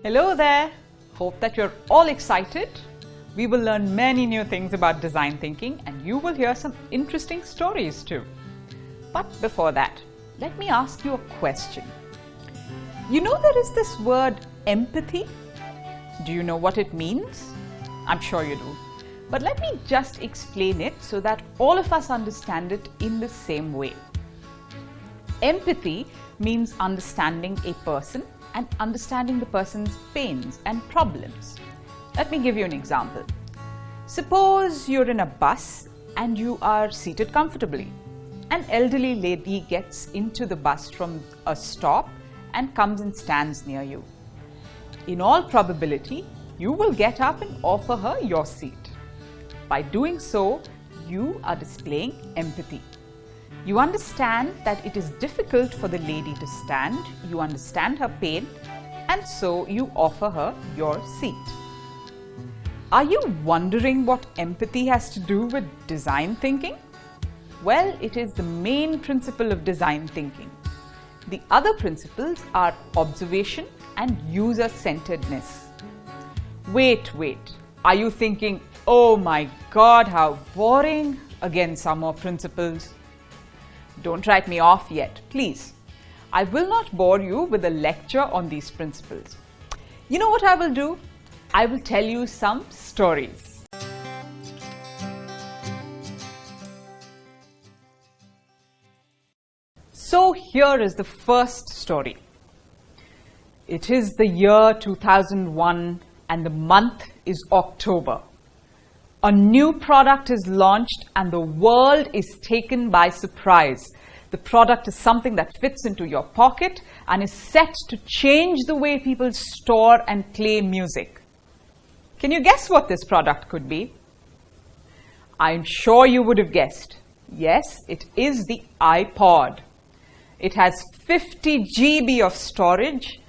Hello there! Hope that you're all excited. We will learn many new things about design thinking and you will hear some interesting stories too. But before that, let me ask you a question. You know there is this word empathy? Do you know what it means? I'm sure you do. But let me just explain it so that all of us understand it in the same way. Empathy means understanding a person and understanding the person's pains and problems. Let me give you an example. Suppose you're in a bus and you are seated comfortably. An elderly lady gets into the bus from a stop and comes and stands near you. In all probability, you will get up and offer her your seat. By doing so, you are displaying empathy. You understand that it is difficult for the lady to stand, you understand her pain, and so you offer her your seat. Are you wondering what empathy has to do with design thinking? Well, it is the main principle of design thinking. The other principles are observation and user-centeredness. Wait. Are you thinking, oh my God, how boring? Again, some more principles. Don't write me off yet, please. I will not bore you with a lecture on these principles. You know what I will do? I will tell you some stories. So here is the first story. It is the year 2001 and the month is October. A new product is launched and the world is taken by surprise. The product is something that fits into your pocket and is set to change the way people store and play music. Can you guess what this product could be? I'm sure you would have guessed. Yes, it is the iPod. It has 50 GB of storage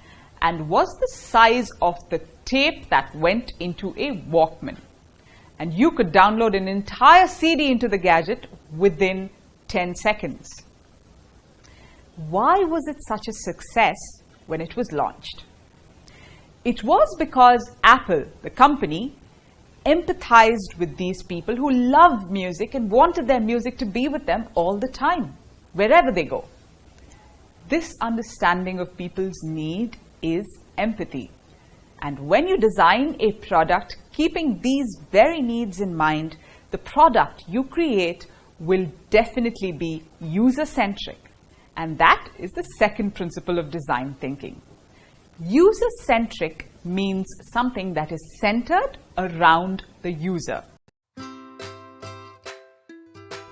and was the size of the tape that went into a Walkman. And you could download an entire CD into the gadget within 10 seconds. Why was it such a success when it was launched? It was because Apple, the company, empathized with these people who love music and wanted their music to be with them all the time, wherever they go. This understanding of people's need is empathy. And when you design a product keeping these very needs in mind, the product you create will definitely be user-centric. And that is the second principle of design thinking. User-centric means something that is centered around the user.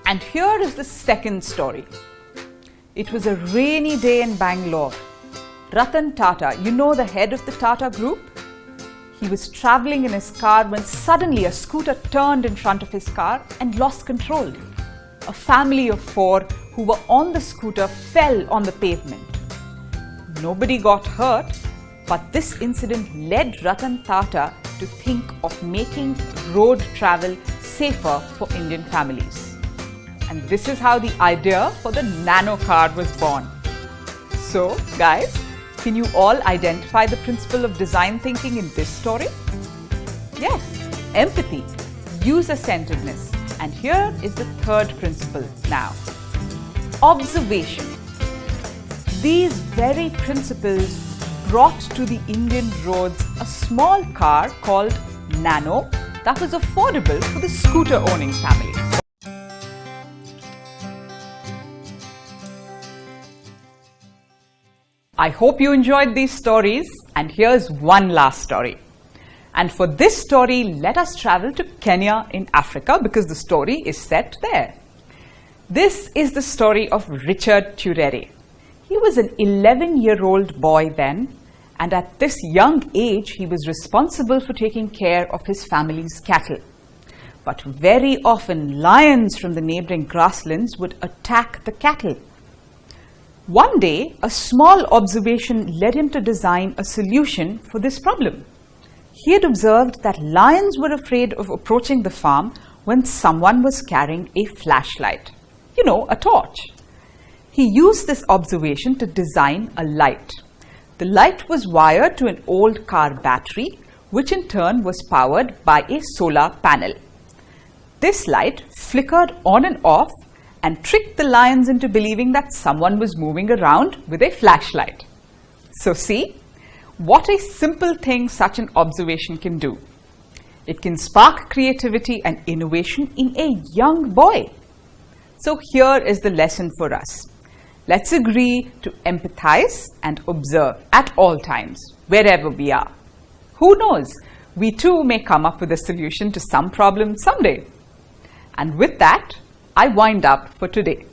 And here is the second story. It was a rainy day in Bangalore. Ratan Tata, you know the head of the Tata Group? He was traveling in his car when suddenly a scooter turned in front of his car and lost control. A family of 4 who were on the scooter fell on the pavement. Nobody got hurt, but this incident led Ratan Tata to think of making road travel safer for Indian families. And this is how the idea for the nano car was born. So, guys, can you all identify the principle of design thinking in this story? Yes, empathy, user-centeredness. And here is the third principle now. Observation. These very principles brought to the Indian roads a small car called Nano that was affordable for the scooter-owning family. I hope you enjoyed these stories, and here's one last story. And for this story, let us travel to Kenya in Africa because the story is set there. This is the story of Richard Turere. He was an 11-year-old boy then, and at this young age, he was responsible for taking care of his family's cattle. But very often, lions from the neighboring grasslands would attack the cattle. One day, a small observation led him to design a solution for this problem. He had observed that lions were afraid of approaching the farm when someone was carrying a flashlight. You know, a torch. He used this observation to design a light. The light was wired to an old car battery, which in turn was powered by a solar panel. This light flickered on and off and tricked the lions into believing that someone was moving around with a flashlight. So see, what a simple thing such an observation can do. It can spark creativity and innovation in a young boy. So here is the lesson for us. Let's agree to empathize and observe at all times, wherever we are. Who knows, we too may come up with a solution to some problem someday. And with that, I wind up for today.